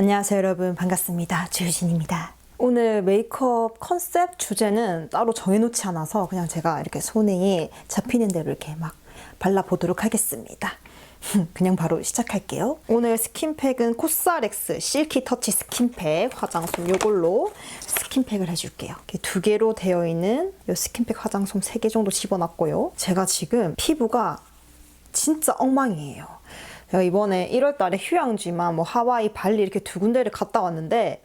안녕하세요 여러분, 반갑습니다. 주유진입니다. 오늘 메이크업 컨셉 주제는 따로 정해놓지 않아서 그냥 제가 이렇게 손에 잡히는 대로 이렇게 막 발라보도록 하겠습니다. 그냥 바로 시작할게요. 오늘 스킨팩은 코스알엑스 실키 터치 스킨팩 화장솜 이걸로 스킨팩을 해줄게요. 이렇게 2개로 되어 있는 이 스킨팩 화장솜 3개 정도 집어놨고요. 제가 지금 피부가 진짜 엉망이에요. 제가 이번에 1월달에 휴양지만 뭐 하와이, 발리 이렇게 2군데를 갔다 왔는데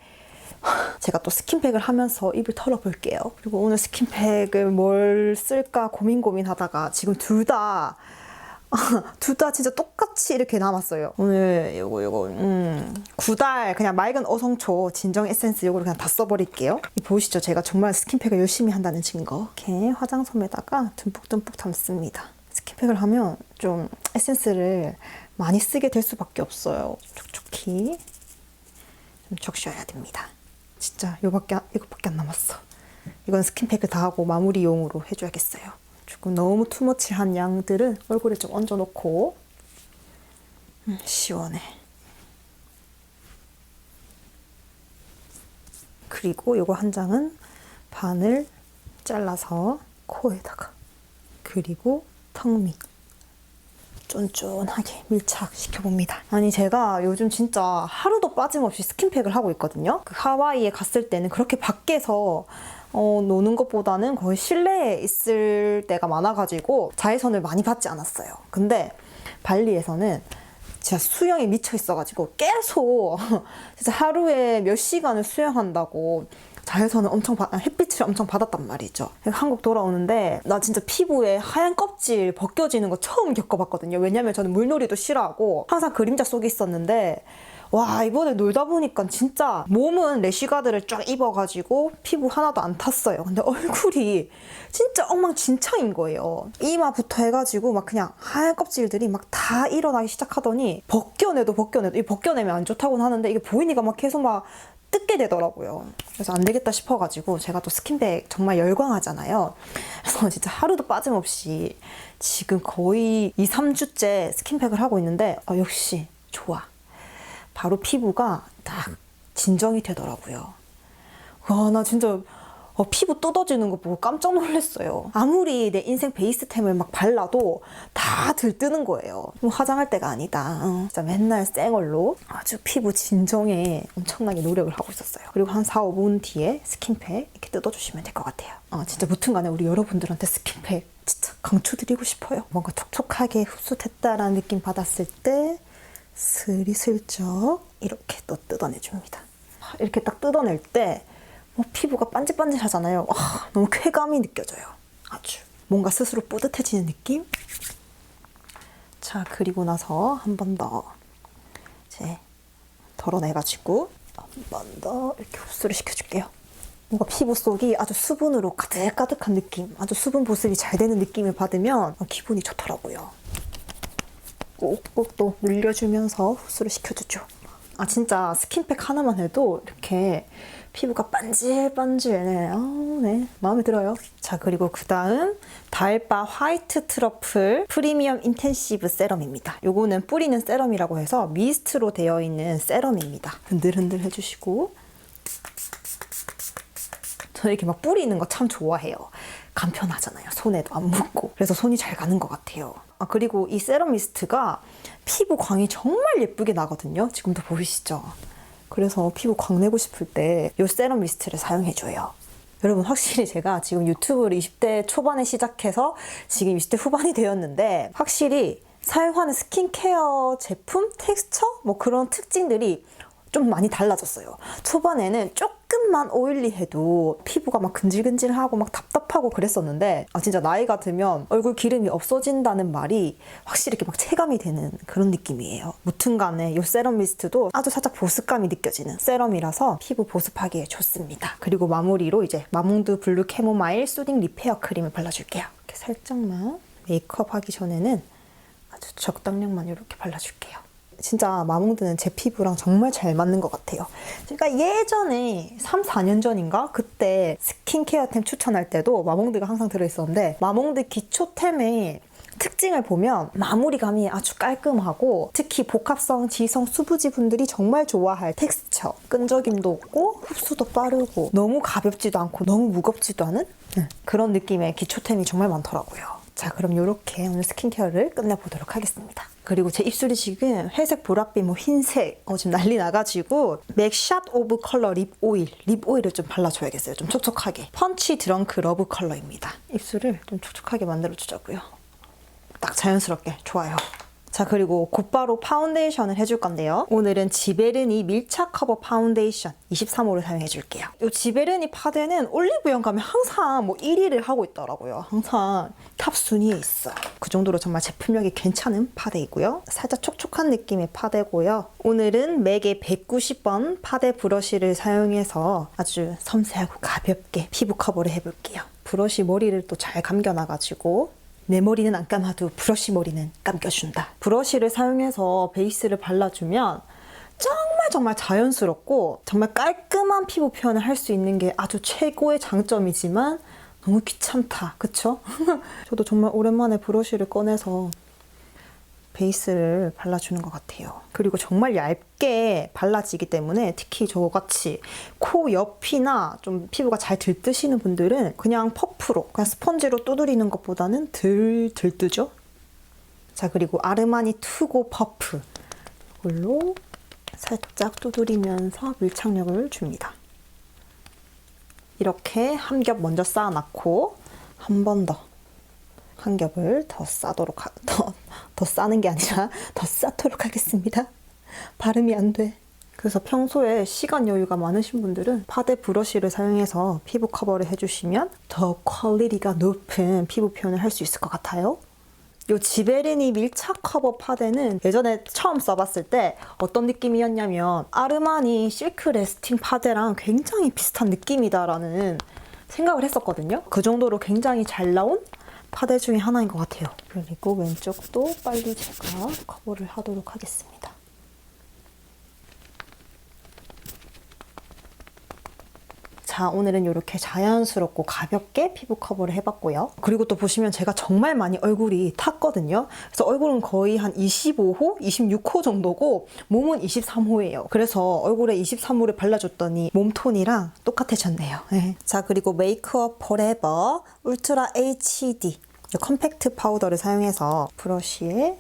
제가 또 스킨팩을 하면서 입을 털어볼게요. 그리고 오늘 스킨팩을 뭘 쓸까 고민하다가 지금 둘 다 진짜 똑같이 이렇게 남았어요. 오늘 요거 구달 그냥 맑은 어성초 진정 에센스 요거를 그냥 다 써버릴게요. 보이시죠? 제가 정말 스킨팩을 열심히 한다는 증거. 이렇게 화장솜에다가 듬뿍듬뿍 담습니다. 스킨팩을 하면 좀 에센스를 많이 쓰게 될 수밖에 없어요. 촉촉히 좀 적셔야 됩니다. 진짜 이거밖에 안 남았어. 이건 스킨팩을 다 하고 마무리용으로 해줘야겠어요. 조금 너무 투머치한 양들은 얼굴에 좀 얹어놓고 시원해. 그리고 이거 한 장은 반을 잘라서 코에다가, 그리고 턱 밑 쫀쫀하게 밀착시켜봅니다. 아니 제가 요즘 진짜 하루도 빠짐없이 스킨팩을 하고 있거든요. 그 하와이에 갔을 때는 그렇게 밖에서 노는 것보다는 거의 실내에 있을 때가 많아가지고 자외선을 많이 받지 않았어요. 근데 발리에서는 진짜 수영에 미쳐 있어가지고 계속 진짜 하루에 몇 시간을 수영한다고 자외선을 햇빛을 엄청 받았단 말이죠. 한국 돌아오는데 나 진짜 피부에 하얀 껍질 벗겨지는 거 처음 겪어봤거든요. 왜냐면 저는 물놀이도 싫어하고 항상 그림자 속에 있었는데 와, 이번에 놀다 보니까 진짜 몸은 래쉬가드를 쫙 입어가지고 피부 하나도 안 탔어요. 근데 얼굴이 진짜 엉망진창인 거예요. 이마부터 해가지고 막 그냥 하얀 껍질들이 막 다 일어나기 시작하더니 벗겨내도 이 벗겨내면 안 좋다고는 하는데 이게 보이니까 막 계속 막 뜯게 되더라고요. 그래서 안 되겠다 싶어가지고 제가 또 스킨팩 정말 열광하잖아요. 그래서 진짜 하루도 빠짐없이 지금 거의 2, 3주째 스킨팩을 하고 있는데 역시 좋아. 바로 피부가 딱 진정이 되더라고요. 와, 나 진짜 피부 뜯어지는 거 보고 깜짝 놀랐어요. 아무리 내 인생 베이스템을 막 발라도 다 들뜨는 거예요. 화장할 때가 아니다. 진짜 맨날 쌩얼로 아주 피부 진정에 엄청나게 노력을 하고 있었어요. 그리고 한 4, 5분 뒤에 스킨팩 이렇게 뜯어주시면 될 것 같아요. 진짜 무튼간에 우리 여러분들한테 스킨팩 진짜 강추드리고 싶어요. 뭔가 촉촉하게 흡수됐다라는 느낌 받았을 때 스리슬쩍 이렇게 또 뜯어내줍니다. 이렇게 딱 뜯어낼 때 피부가 반질반질하잖아요. 너무 쾌감이 느껴져요. 아주 뭔가 스스로 뿌듯해지는 느낌? 자, 그리고 나서 한 번 더 이제 덜어내가지고 한 번 더 이렇게 흡수를 시켜줄게요. 뭔가 피부 속이 아주 수분으로 가득가득한 느낌, 아주 수분 보습이 잘 되는 느낌을 받으면 기분이 좋더라고요. 꼭꼭 또 늘려주면서 흡수를 시켜주죠. 진짜 스킨팩 하나만 해도 이렇게 피부가 반질반질해. 네, 마음에 들어요. 자, 그리고 그 다음 달바 화이트 트러플 프리미엄 인텐시브 세럼입니다. 요거는 뿌리는 세럼이라고 해서 미스트로 되어 있는 세럼입니다. 흔들흔들 해주시고, 저는 이렇게 막 뿌리는 거 참 좋아해요. 간편하잖아요. 손에도 안 묻고. 그래서 손이 잘 가는 것 같아요. 그리고 이 세럼 미스트가 피부 광이 정말 예쁘게 나거든요. 지금도 보이시죠? 그래서 피부 광 내고 싶을 때 이 세럼 미스트를 사용해줘요. 여러분, 확실히 제가 지금 유튜브를 20대 초반에 시작해서 지금 20대 후반이 되었는데 확실히 사용하는 스킨케어 제품, 텍스처? 뭐 그런 특징들이 좀 많이 달라졌어요. 초반에는 조금만 오일리해도 피부가 막 근질근질하고 막 답답하고 그랬었는데 진짜 나이가 들면 얼굴 기름이 없어진다는 말이 확실히 이렇게 막 체감이 되는 그런 느낌이에요. 무튼간에 이 세럼 미스트도 아주 살짝 보습감이 느껴지는 세럼이라서 피부 보습하기에 좋습니다. 그리고 마무리로 이제 마몽드 블루 캐모마일 수딩 리페어 크림을 발라줄게요. 이렇게 살짝만 메이크업 하기 전에는 아주 적당량만 이렇게 발라줄게요. 진짜 마몽드는 제 피부랑 정말 잘 맞는 것 같아요. 제가 예전에 3, 4년 전인가? 그때 스킨케어템 추천할 때도 마몽드가 항상 들어있었는데 마몽드 기초템에 특징을 보면 마무리감이 아주 깔끔하고 특히 복합성, 지성, 수부지 분들이 정말 좋아할 텍스처. 끈적임도 없고 흡수도 빠르고 너무 가볍지도 않고 너무 무겁지도 않은 그런 느낌의 기초템이 정말 많더라고요. 자, 그럼 이렇게 오늘 스킨케어를 끝내보도록 하겠습니다. 그리고 제 입술이 지금 회색, 보랏빛, 흰색 지금 난리 나가지고 맥샷 오브 컬러 립 오일을 좀 발라줘야겠어요. 좀 촉촉하게. 펀치 드렁크 러브 컬러입니다. 입술을 좀 촉촉하게 만들어주자고요. 딱 자연스럽게 좋아요. 자, 그리고 곧바로 파운데이션을 해줄 건데요. 오늘은 지베르니 밀착 커버 파운데이션 23호를 사용해 줄게요. 이 지베르니 파데는 올리브영 가면 항상 1위를 하고 있더라고요. 항상 탑 순위에 있어요. 그 정도로 정말 제품력이 괜찮은 파데이고요. 살짝 촉촉한 느낌의 파데고요. 오늘은 맥의 190번 파데 브러쉬를 사용해서 아주 섬세하고 가볍게 피부 커버를 해볼게요. 브러쉬 머리를 또 잘 감겨놔가지고 내 머리는 안 감아도 브러쉬 머리는 감겨준다. 브러쉬를 사용해서 베이스를 발라주면 정말 자연스럽고 정말 깔끔한 피부 표현을 할 수 있는 게 아주 최고의 장점이지만 너무 귀찮다. 그쵸? 저도 정말 오랜만에 브러쉬를 꺼내서 베이스를 발라주는 것 같아요. 그리고 정말 얇게 발라지기 때문에 특히 저같이 코 옆이나 좀 피부가 잘 들뜨시는 분들은 그냥 퍼프로, 그냥 스펀지로 두드리는 것보다는 덜 들뜨죠? 자, 그리고 아르마니 투고 퍼프. 이걸로 살짝 두드리면서 밀착력을 줍니다. 이렇게 한 겹 먼저 쌓아놨고 한 번 더. 한 겹을 더 싸는 게 아니라 더 쌓도록 하겠습니다. 발음이 안 돼. 그래서 평소에 시간 여유가 많으신 분들은 파데 브러쉬를 사용해서 피부 커버를 해주시면 더 퀄리티가 높은 피부 표현을 할 수 있을 것 같아요. 이 지베르니 밀착 커버 파데는 예전에 처음 써봤을 때 어떤 느낌이었냐면 아르마니 실크 레스팅 파데랑 굉장히 비슷한 느낌이다라는 생각을 했었거든요. 그 정도로 굉장히 잘 나온 파데 중에 하나인 것 같아요. 그리고 왼쪽도 빨리 제가 커버를 하도록 하겠습니다. 자, 오늘은 이렇게 자연스럽고 가볍게 피부 커버를 해봤고요. 그리고 또 보시면 제가 정말 많이 얼굴이 탔거든요. 그래서 얼굴은 거의 한 25호, 26호 정도고 몸은 23호예요. 그래서 얼굴에 23호를 발라줬더니 몸톤이랑 똑같아졌네요. 네. 자, 그리고 메이크업 포레버 울트라 HD 컴팩트 파우더를 사용해서 브러쉬에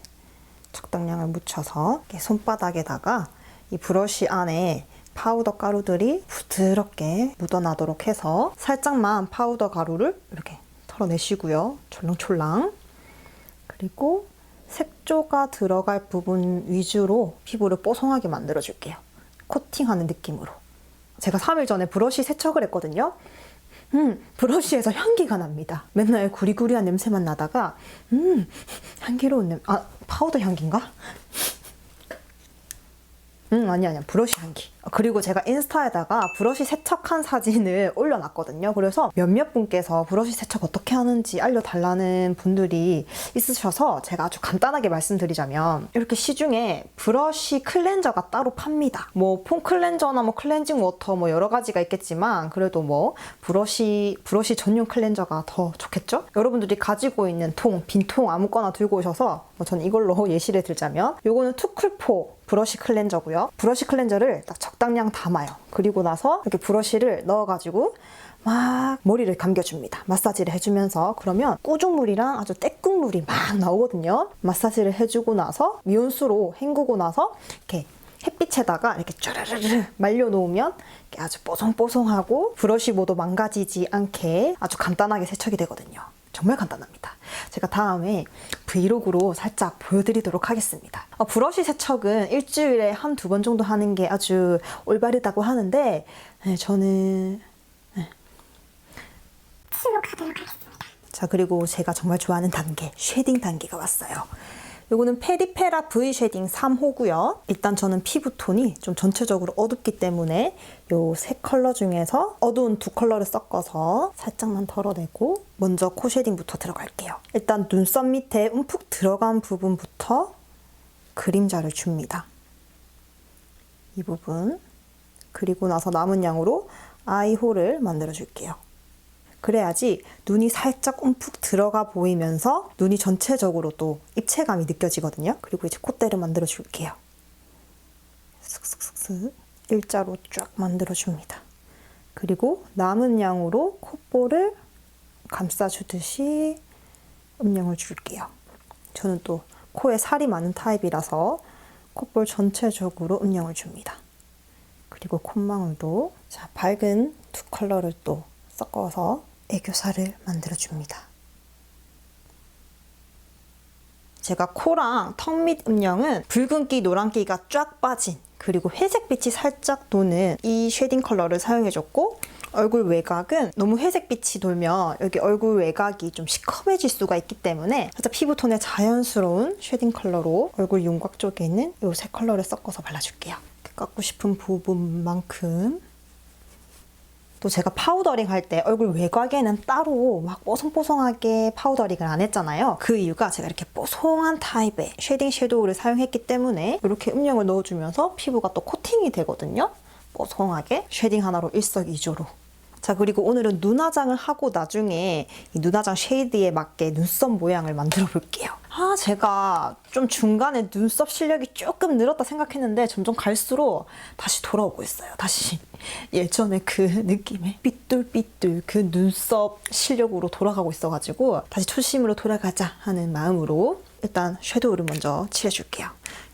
적당량을 묻혀서 이렇게 손바닥에다가 이 브러쉬 안에 파우더 가루들이 부드럽게 묻어나도록 해서 살짝만 파우더 가루를 이렇게 털어내시고요. 촐랑촐랑. 그리고 색조가 들어갈 부분 위주로 피부를 뽀송하게 만들어줄게요. 코팅하는 느낌으로. 제가 3일 전에 브러쉬 세척을 했거든요. 브러쉬에서 향기가 납니다. 맨날 구리구리한 냄새만 나다가 향기로운 냄새. 아, 파우더 향기인가? 아니야. 브러쉬 향기. 그리고 제가 인스타에다가 브러쉬 세척한 사진을 올려놨거든요. 그래서 몇몇 분께서 브러쉬 세척 어떻게 하는지 알려달라는 분들이 있으셔서 제가 아주 간단하게 말씀드리자면 이렇게 시중에 브러쉬 클렌저가 따로 팝니다. 폼 클렌저나 클렌징 워터 여러 가지가 있겠지만 그래도 브러쉬 전용 클렌저가 더 좋겠죠? 여러분들이 가지고 있는 빈 통 아무거나 들고 오셔서 저는 이걸로 예시를 들자면 요거는 투쿨포 브러쉬 클렌저고요. 브러쉬 클렌저를 딱 적당량 담아요. 그리고 나서 이렇게 브러쉬를 넣어가지고 막 머리를 감겨줍니다. 마사지를 해주면서 그러면 꾸중물이랑 아주 떼국물이 막 나오거든요. 마사지를 해주고 나서 미온수로 헹구고 나서 이렇게 햇빛에다가 이렇게 쭈르르르 말려놓으면 아주 뽀송뽀송하고 브러쉬 모두 망가지지 않게 아주 간단하게 세척이 되거든요. 정말 간단합니다. 제가 다음에 브이로그로 살짝 보여드리도록 하겠습니다. 브러쉬 세척은 일주일에 한두 번 정도 하는 게 아주 올바르다고 하는데 저는 지속하도록 하겠습니다. 자, 그리고 제가 정말 좋아하는 단계, 쉐딩 단계가 왔어요. 이거는 페리페라 V 쉐딩 3호고요. 일단 저는 피부톤이 좀 전체적으로 어둡기 때문에 이 세 컬러 중에서 어두운 두 컬러를 섞어서 살짝만 덜어내고 먼저 코 쉐딩부터 들어갈게요. 일단 눈썹 밑에 움푹 들어간 부분부터 그림자를 줍니다. 이 부분. 그리고 나서 남은 양으로 아이홀을 만들어줄게요. 그래야지 눈이 살짝 움푹 들어가 보이면서 눈이 전체적으로 또 입체감이 느껴지거든요. 그리고 이제 콧대를 만들어 줄게요. 슥슥슥슥 일자로 쫙 만들어 줍니다. 그리고 남은 양으로 콧볼을 감싸주듯이 음영을 줄게요. 저는 또 코에 살이 많은 타입이라서 콧볼 전체적으로 음영을 줍니다. 그리고 콧망울도 자, 밝은 두 컬러를 또 섞어서 애교살을 만들어줍니다. 제가 코랑 턱 밑 음영은 붉은기, 노란기가 쫙 빠진 그리고 회색빛이 살짝 도는 이 쉐딩 컬러를 사용해줬고 얼굴 외곽은 너무 회색빛이 돌면 여기 얼굴 외곽이 좀 시커매질 수가 있기 때문에 살짝 피부톤의 자연스러운 쉐딩 컬러로 얼굴 윤곽 쪽에 있는 이 세 컬러를 섞어서 발라줄게요. 깎고 싶은 부분만큼. 또 제가 파우더링 할 때 얼굴 외곽에는 따로 막 뽀송뽀송하게 파우더링을 안 했잖아요. 그 이유가 제가 이렇게 뽀송한 타입의 쉐딩 섀도우를 사용했기 때문에 이렇게 음영을 넣어주면서 피부가 또 코팅이 되거든요. 뽀송하게 쉐딩 하나로 일석이조로. 자, 그리고 오늘은 눈화장을 하고 나중에 이 눈화장 쉐이드에 맞게 눈썹 모양을 만들어 볼게요. 제가 좀 중간에 눈썹 실력이 조금 늘었다 생각했는데 점점 갈수록 다시 돌아오고 있어요. 다시 예전에 그 느낌의 삐뚤삐뚤 그 눈썹 실력으로 돌아가고 있어가지고 다시 초심으로 돌아가자 하는 마음으로 일단 섀도우를 먼저 칠해줄게요.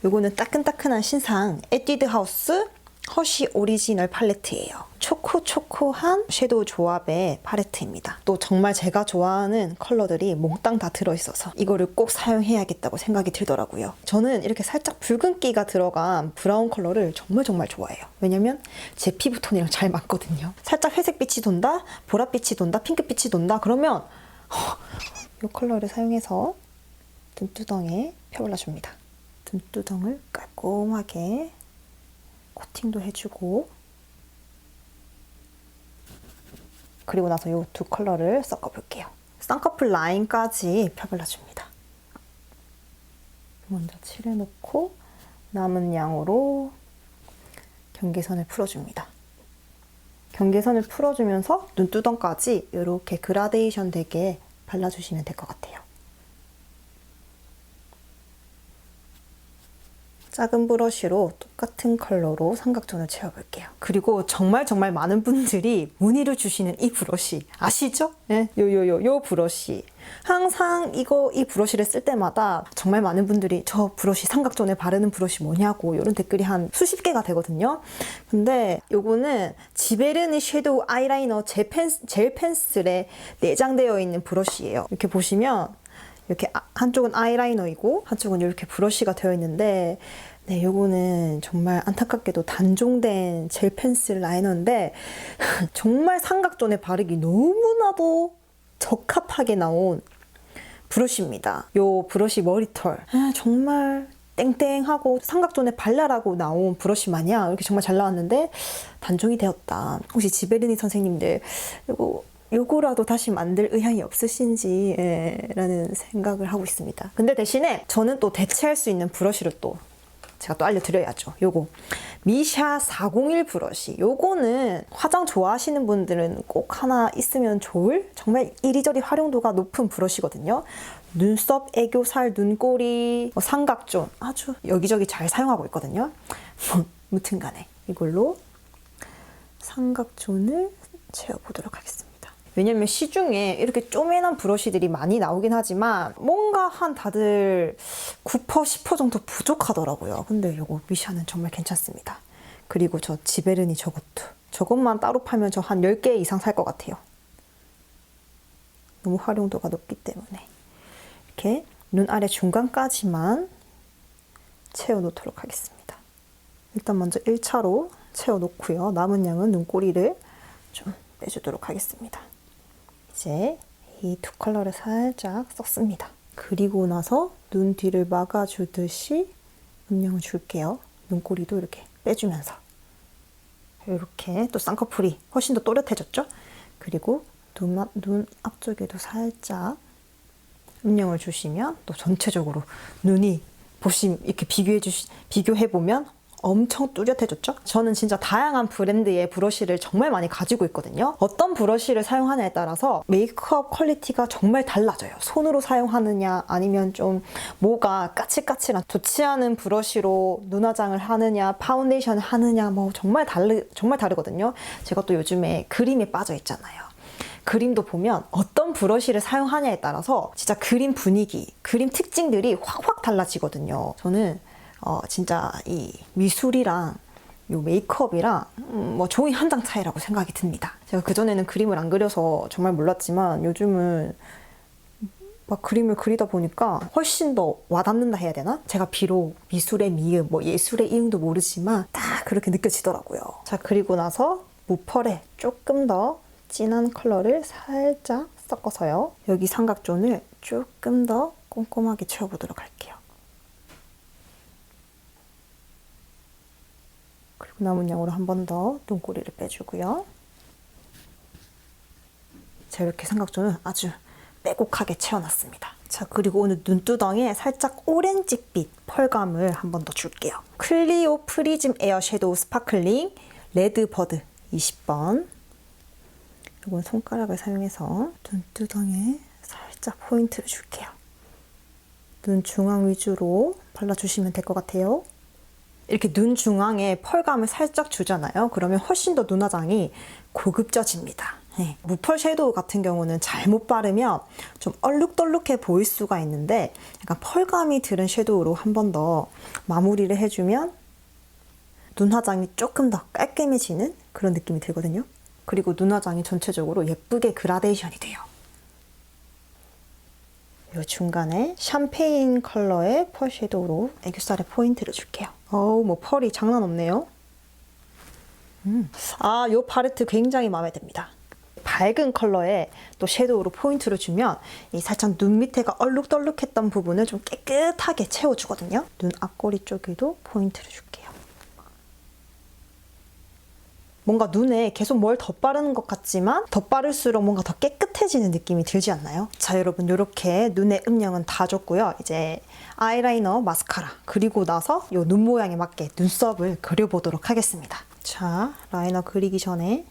요거는 따끈따끈한 신상 에뛰드 하우스 허쉬 오리지널 팔레트예요. 초코초코한 섀도우 조합의 팔레트입니다. 또 정말 제가 좋아하는 컬러들이 몽땅 다 들어있어서 이거를 꼭 사용해야겠다고 생각이 들더라고요. 저는 이렇게 살짝 붉은기가 들어간 브라운 컬러를 정말 좋아해요. 왜냐면 제 피부톤이랑 잘 맞거든요. 살짝 회색빛이 돈다, 보랏빛이 돈다, 핑크빛이 돈다 그러면 이 컬러를 사용해서 눈두덩에 펴발라줍니다. 눈두덩을 깔끔하게 코팅도 해주고 그리고 나서 이 두 컬러를 섞어볼게요. 쌍꺼풀 라인까지 펴발라줍니다. 먼저 칠해놓고 남은 양으로 경계선을 풀어줍니다. 경계선을 풀어주면서 눈두덩까지 이렇게 그라데이션 되게 발라주시면 될 것 같아요. 작은 브러쉬로 똑같은 컬러로 삼각존을 채워볼게요. 그리고 정말 많은 분들이 문의를 주시는 이 브러쉬 아시죠? 네? 요 브러쉬. 항상 이 브러쉬를 쓸 때마다 정말 많은 분들이 저 브러쉬 삼각존에 바르는 브러쉬 뭐냐고 이런 댓글이 한 수십 개가 되거든요. 근데 요거는 지베르니 섀도우 아이라이너 젤 펜슬에 내장되어 있는 브러쉬예요. 이렇게 보시면 이렇게 한쪽은 아이라이너이고 한쪽은 이렇게 브러쉬가 되어 있는데 네, 요거는 정말 안타깝게도 단종된 젤 펜슬 라이너인데 정말 삼각존에 바르기 너무나도 적합하게 나온 브러쉬입니다. 요 브러쉬 머리털 정말 땡땡하고 삼각존에 발라라고 나온 브러쉬 마냥 이렇게 정말 잘 나왔는데 단종이 되었다. 혹시 지베르니 선생님들 요거라도 다시 만들 의향이 없으신지 라는 생각을 하고 있습니다. 근데 대신에 저는 또 대체할 수 있는 브러쉬를 제가 또 알려드려야죠. 요거 미샤 401 브러쉬. 요거는 화장 좋아하시는 분들은 꼭 하나 있으면 좋을 정말 이리저리 활용도가 높은 브러쉬거든요. 눈썹, 애교살, 눈꼬리, 삼각존 아주 여기저기 잘 사용하고 있거든요. 무튼 간에 이걸로 삼각존을 채워보도록 하겠습니다. 왜냐면 시중에 이렇게 쪼매난 브러쉬들이 많이 나오긴 하지만 뭔가 다들 9%, 10% 정도 부족하더라고요. 근데 이거 미샤는 정말 괜찮습니다. 그리고 저 지베르니 저것만 따로 팔면 저 한 10개 이상 살 것 같아요. 너무 활용도가 높기 때문에 이렇게 눈 아래 중간까지만 채워놓도록 하겠습니다. 일단 먼저 1차로 채워놓고요. 남은 양은 눈꼬리를 좀 빼주도록 하겠습니다. 이제 이 두 컬러를 살짝 썼습니다. 그리고 나서 눈 뒤를 막아주듯이 음영을 줄게요. 눈꼬리도 이렇게 빼주면서 이렇게 또 쌍꺼풀이 훨씬 더 또렷해졌죠? 그리고 눈 앞쪽에도 살짝 음영을 주시면 또 전체적으로 눈이 이렇게 비교해보면 엄청 뚜렷해졌죠? 저는 진짜 다양한 브랜드의 브러쉬를 정말 많이 가지고 있거든요. 어떤 브러쉬를 사용하냐에 따라서 메이크업 퀄리티가 정말 달라져요. 손으로 사용하느냐 아니면 좀 뭐가 까칠까칠한 좋지 않은 브러쉬로 눈화장을 하느냐 파운데이션 하느냐 뭐 정말 다르거든요. 제가 또 요즘에 그림에 빠져 있잖아요. 그림도 보면 어떤 브러쉬를 사용하냐에 따라서 진짜 그림 분위기, 그림 특징들이 확확 달라지거든요. 저는 진짜 이 미술이랑 요 메이크업이랑 뭐 종이 한 장 차이라고 생각이 듭니다. 제가 그전에는 그림을 안 그려서 정말 몰랐지만 요즘은 막 그림을 그리다 보니까 훨씬 더 와닿는다 해야 되나? 제가 비록 미술의 미음, 뭐 예술의 이음도 모르지만 딱 그렇게 느껴지더라고요. 자, 그리고 나서 무펄에 조금 더 진한 컬러를 살짝 섞어서요. 여기 삼각존을 조금 더 꼼꼼하게 채워보도록 할게요. 그리고 남은 양으로 한 번 더 눈꼬리를 빼주고요. 자, 이렇게 삼각존을 아주 빼곡하게 채워놨습니다. 자, 그리고 오늘 눈두덩이에 살짝 오렌지빛 펄감을 한 번 더 줄게요. 클리오 프리즘 에어 섀도우 스파클링 레드버드 20번. 이건 손가락을 사용해서 눈두덩이에 살짝 포인트를 줄게요. 눈 중앙 위주로 발라주시면 될 것 같아요. 이렇게 눈 중앙에 펄감을 살짝 주잖아요. 그러면 훨씬 더 눈화장이 고급져집니다. 네. 무펄 섀도우 같은 경우는 잘못 바르면 좀 얼룩덜룩해 보일 수가 있는데 약간 펄감이 들은 섀도우로 한 번 더 마무리를 해주면 눈화장이 조금 더 깔끔해지는 그런 느낌이 들거든요. 그리고 눈화장이 전체적으로 예쁘게 그라데이션이 돼요. 이 중간에 샴페인 컬러의 펄 섀도우로 애교살에 포인트를 줄게요. 어우, 뭐 펄이 장난 없네요. 아, 이 팔레트 굉장히 마음에 듭니다. 밝은 컬러의 또 섀도우로 포인트를 주면 이 살짝 눈 밑에가 얼룩덜룩했던 부분을 좀 깨끗하게 채워주거든요. 눈 앞꼬리 쪽에도 포인트를 줄게요. 뭔가 눈에 계속 뭘 덧바르는 것 같지만 덧바를수록 뭔가 더 깨끗해지는 느낌이 들지 않나요? 자, 여러분 이렇게 눈의 음영은 다 줬고요. 이제 아이라이너, 마스카라 그리고 나서 이 눈 모양에 맞게 눈썹을 그려보도록 하겠습니다. 자, 라이너 그리기 전에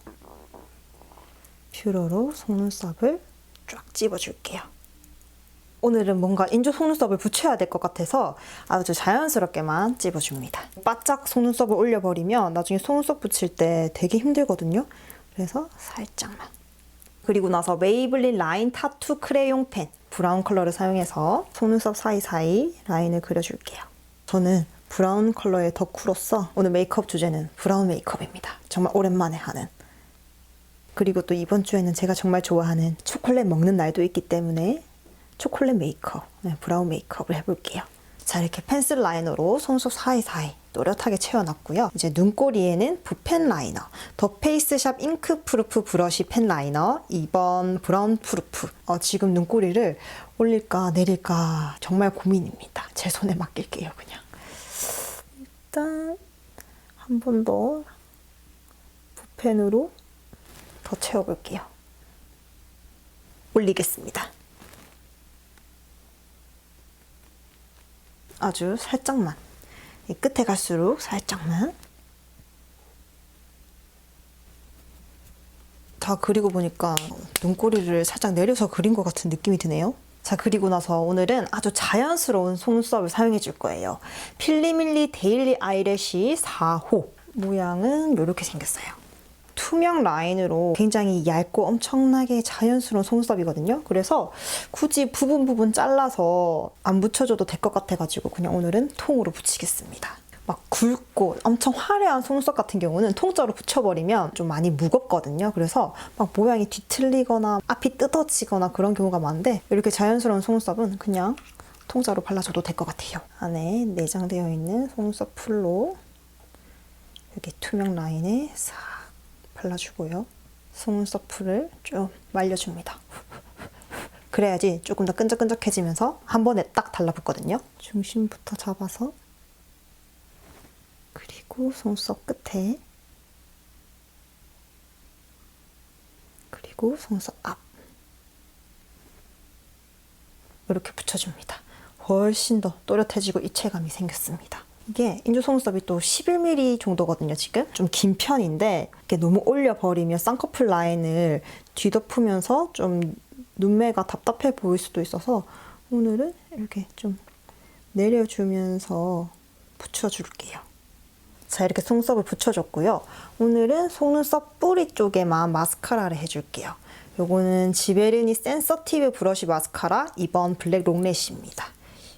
뷰러로 속눈썹을 쫙 찝어줄게요. 오늘은 뭔가 인조 속눈썹을 붙여야 될 것 같아서 아주 자연스럽게만 찝어줍니다. 바짝 속눈썹을 올려버리면 나중에 속눈썹 붙일 때 되게 힘들거든요. 그래서 살짝만. 그리고 나서 메이블린 라인 타투 크레용 펜 브라운 컬러를 사용해서 속눈썹 사이사이 라인을 그려줄게요. 저는 브라운 컬러의 덕후로서 오늘 메이크업 주제는 브라운 메이크업입니다. 정말 오랜만에 하는. 그리고 또 이번 주에는 제가 정말 좋아하는 초콜릿 먹는 날도 있기 때문에 초콜릿 메이크업, 브라운 메이크업을 해볼게요. 자, 이렇게 펜슬 라이너로 속눈썹 사이사이 또렷하게 채워놨고요. 이제 눈꼬리에는 붓펜 라이너, 더 페이스샵 잉크 프루프 브러쉬 펜 라이너 2번 브라운 프루프. 지금 눈꼬리를 올릴까 내릴까 정말 고민입니다. 제 손에 맡길게요, 그냥. 일단 한 번 더 붓펜으로 더 채워볼게요. 올리겠습니다. 아주 살짝만. 이 끝에 갈수록 살짝만. 다 그리고 보니까 눈꼬리를 살짝 내려서 그린 것 같은 느낌이 드네요. 자, 그리고 나서 오늘은 아주 자연스러운 속눈썹을 사용해 줄 거예요. 필리밀리 데일리 아이래쉬 4호. 모양은 이렇게 생겼어요. 투명 라인으로 굉장히 얇고 엄청나게 자연스러운 속눈썹이거든요. 그래서 굳이 부분 잘라서 안 붙여줘도 될 것 같아가지고 그냥 오늘은 통으로 붙이겠습니다. 막 굵고 엄청 화려한 속눈썹 같은 경우는 통짜로 붙여버리면 좀 많이 무겁거든요. 그래서 막 모양이 뒤틀리거나 앞이 뜯어지거나 그런 경우가 많은데 이렇게 자연스러운 속눈썹은 그냥 통짜로 발라줘도 될 것 같아요. 안에 내장되어 있는 속눈썹 풀로 여기 투명 라인에 싹 발라주고요. 속눈썹 풀을 좀 말려줍니다. 그래야지 조금 더 끈적끈적해지면서 한 번에 딱 달라붙거든요. 중심부터 잡아서 그리고 속눈썹 끝에 그리고 속눈썹 앞 이렇게 붙여줍니다. 훨씬 더 또렷해지고 입체감이 생겼습니다. 이게 인조 속눈썹이 또 11mm 정도거든요, 지금. 좀 긴 편인데 이렇게 너무 올려버리면 쌍꺼풀 라인을 뒤덮으면서 좀 눈매가 답답해 보일 수도 있어서 오늘은 이렇게 좀 내려주면서 붙여줄게요. 자, 이렇게 속눈썹을 붙여줬고요. 오늘은 속눈썹 뿌리 쪽에만 마스카라를 해줄게요. 요거는 지베르니 센서티브 브러쉬 마스카라 2번 블랙 롱래쉬입니다.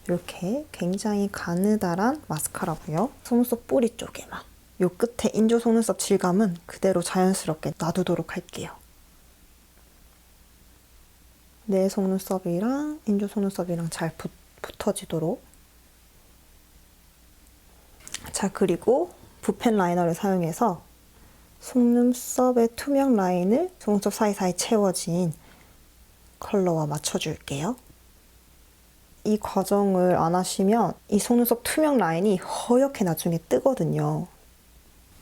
이렇게 굉장히 가느다란 마스카라고요. 속눈썹 뿌리 쪽에만. 요 끝에 인조 속눈썹 질감은 그대로 자연스럽게 놔두도록 할게요. 내 속눈썹이랑 인조 속눈썹이랑 잘 붙어지도록. 자, 그리고 붓펜 라이너를 사용해서 속눈썹의 투명 라인을 속눈썹 사이사이 채워진 컬러와 맞춰줄게요. 이 과정을 안 하시면 이 속눈썹 투명 라인이 허옇게 나중에 뜨거든요.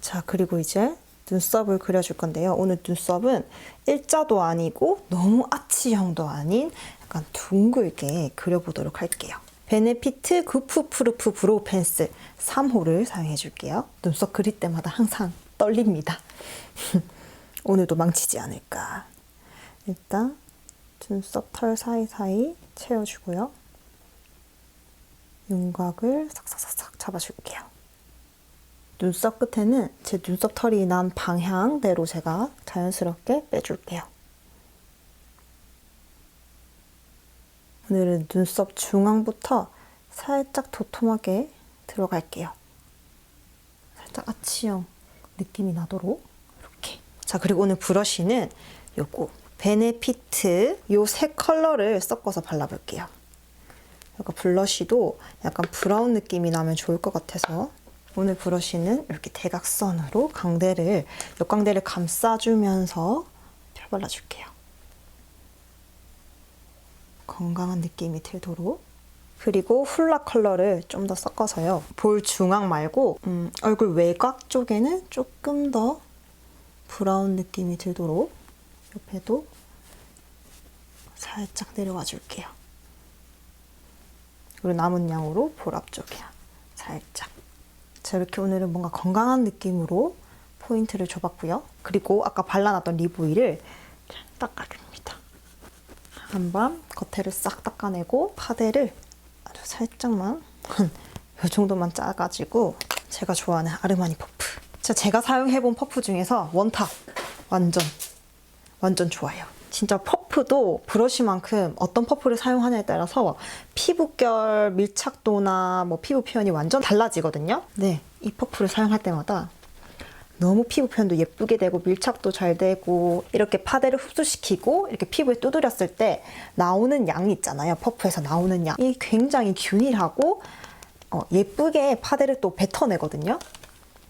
자, 그리고 이제 눈썹을 그려줄 건데요. 오늘 눈썹은 일자도 아니고 너무 아치형도 아닌 약간 둥글게 그려보도록 할게요. 베네피트 구프 프루프 브로우 펜슬 3호를 사용해 줄게요. 눈썹 그릴 때마다 항상 떨립니다. 오늘도 망치지 않을까. 일단 눈썹 털 사이사이 채워주고요. 윤곽을 싹싹싹싹 잡아줄게요. 눈썹 끝에는 제 눈썹 털이 난 방향대로 제가 자연스럽게 빼줄게요. 오늘은 눈썹 중앙부터 살짝 도톰하게 들어갈게요. 살짝 아치형 느낌이 나도록 이렇게. 자, 그리고 오늘 브러쉬는 요거 베네피트 요 세 컬러를 섞어서 발라볼게요. 약간 블러쉬도 약간 브라운 느낌이 나면 좋을 것 같아서 오늘 브러쉬는 이렇게 대각선으로 옆광대를 감싸주면서 펴발라줄게요. 건강한 느낌이 들도록. 그리고 훌라 컬러를 좀 더 섞어서요. 볼 중앙 말고 얼굴 외곽 쪽에는 조금 더 브라운 느낌이 들도록 옆에도 살짝 내려와 줄게요. 그리고 남은 양으로 볼 앞쪽이야. 살짝. 자, 이렇게 오늘은 뭔가 건강한 느낌으로 포인트를 줘봤고요. 그리고 아까 발라놨던 립 오일을 닦아줍니다. 한번 겉에를 싹 닦아내고 파데를 아주 살짝만 이 정도만 짜가지고 제가 좋아하는 아르마니 퍼프. 제가 사용해본 퍼프 중에서 원탑 완전 좋아요. 진짜 퍼프도 브러쉬만큼 어떤 퍼프를 사용하냐에 따라서 피부결 밀착도나 뭐 피부 표현이 완전 달라지거든요. 네, 이 퍼프를 사용할 때마다 너무 피부 표현도 예쁘게 되고 밀착도 잘 되고 이렇게 파데를 흡수시키고 이렇게 피부에 두드렸을 때 나오는 양이 있잖아요. 퍼프에서 나오는 양이 굉장히 균일하고 예쁘게 파데를 또 뱉어내거든요.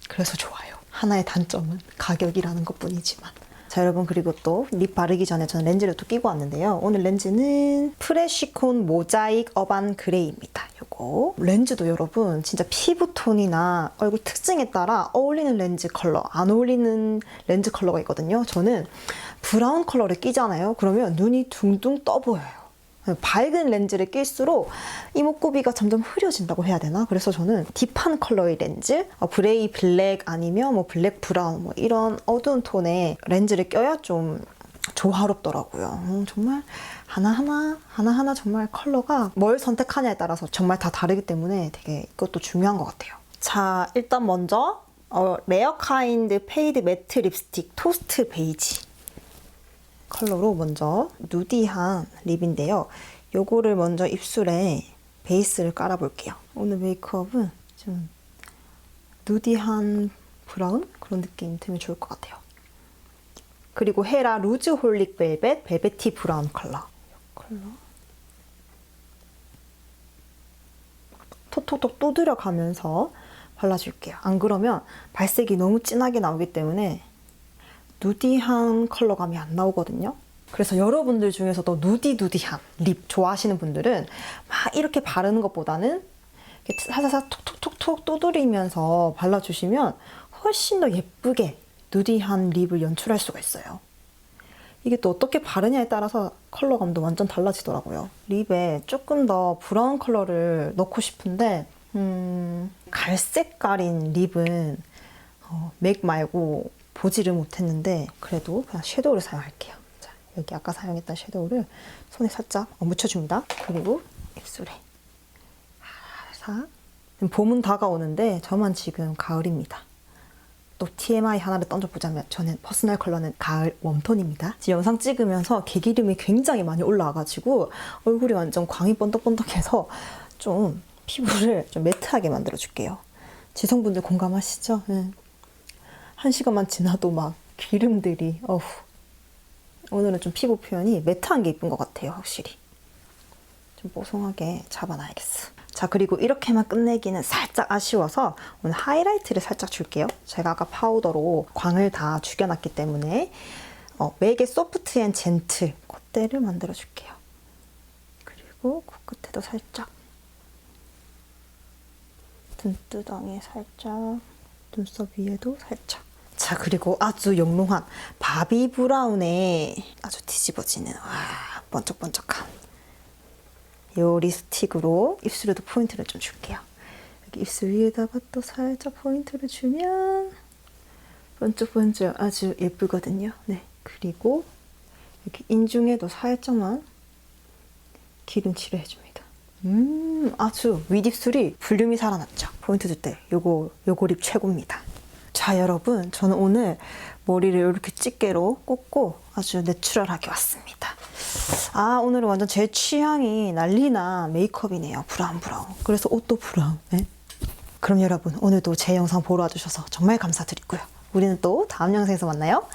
그래서 좋아요. 하나의 단점은 가격이라는 것뿐이지만. 자, 여러분, 그리고 또 립 바르기 전에 저는 렌즈를 또 끼고 왔는데요. 오늘 렌즈는 프레시콘 모자익 어반 그레이입니다. 요거 렌즈도 여러분 진짜 피부톤이나 얼굴 특징에 따라 어울리는 렌즈 컬러, 안 어울리는 렌즈 컬러가 있거든요. 저는 브라운 컬러를 끼잖아요. 그러면 눈이 둥둥 떠 보여요. 밝은 렌즈를 낄수록 이목구비가 점점 흐려진다고 해야 되나? 그래서 저는 딥한 컬러의 렌즈, 그레이 블랙 아니면 뭐 블랙 브라운 뭐 이런 어두운 톤의 렌즈를 껴야 좀 조화롭더라고요. 정말 하나하나 정말 컬러가 뭘 선택하냐에 따라서 정말 다 다르기 때문에 되게 이것도 중요한 것 같아요. 자, 일단 먼저 레어 카인드 페이드 매트 립스틱 토스트 베이지 컬러로 먼저 누디한 립인데요. 요거를 먼저 입술에 베이스를 깔아볼게요. 오늘 메이크업은 좀 누디한 브라운? 그런 느낌 들면 좋을 것 같아요. 그리고 헤라 루즈 홀릭 벨벳 벨베티 브라운 컬러. 톡톡톡 두드려가면서 발라줄게요. 안 그러면 발색이 너무 진하게 나오기 때문에 누디한 컬러감이 안 나오거든요. 그래서 여러분들 중에서도 누디한 립 좋아하시는 분들은 막 이렇게 바르는 것보다는 살살살 톡톡톡톡 두드리면서 발라주시면 훨씬 더 예쁘게 누디한 립을 연출할 수가 있어요. 이게 또 어떻게 바르냐에 따라서 컬러감도 완전 달라지더라고요. 립에 조금 더 브라운 컬러를 넣고 싶은데 갈색깔인 립은 맥 말고 보지를 못했는데 그래도 그냥 섀도우를 사용할게요. 자, 여기 아까 사용했던 섀도우를 손에 살짝 묻혀줍니다. 그리고 입술에 살짝. 봄은 다가오는데 저만 지금 가을입니다. 또 TMI 하나를 던져보자면 저는 퍼스널 컬러는 가을 웜톤입니다. 지금 영상 찍으면서 개기름이 굉장히 많이 올라와가지고 얼굴이 완전 광이 번덕번덕해서 좀 피부를 좀 매트하게 만들어줄게요. 지성분들 공감하시죠? 네. 1시간만 지나도 막 기름들이 오늘은 좀 피부 표현이 매트한 게 이쁜 것 같아요. 확실히 좀 뽀송하게 잡아놔야겠어. 자, 그리고 이렇게만 끝내기는 살짝 아쉬워서 오늘 하이라이트를 살짝 줄게요. 제가 아까 파우더로 광을 다 죽여놨기 때문에 맥의 소프트 앤 젠틀 콧대를 만들어 줄게요. 그리고 코끝에도 살짝, 눈두덩이에 살짝, 눈썹 위에도 살짝. 자, 그리고 아주 영롱한 바비 브라운에 아주 뒤집어지는 번쩍번쩍한 요 립스틱으로 입술에도 포인트를 좀 줄게요. 여기 입술 위에다가 또 살짝 포인트를 주면 번쩍번쩍 아주 예쁘거든요. 네, 그리고 여기 인중에도 살짝만 기름칠을 해줍니다. 아주 윗입술이 볼륨이 살아났죠. 포인트 줄 때 요거 립 최고입니다. 자, 여러분, 저는 오늘 머리를 이렇게 집게로 꽂고 아주 내추럴하게 왔습니다. 오늘은 완전 제 취향이 난리나 메이크업이네요. 브라운. 그래서 옷도 브라운. 네? 그럼 여러분, 오늘도 제 영상 보러 와주셔서 정말 감사드리고요. 우리는 또 다음 영상에서 만나요.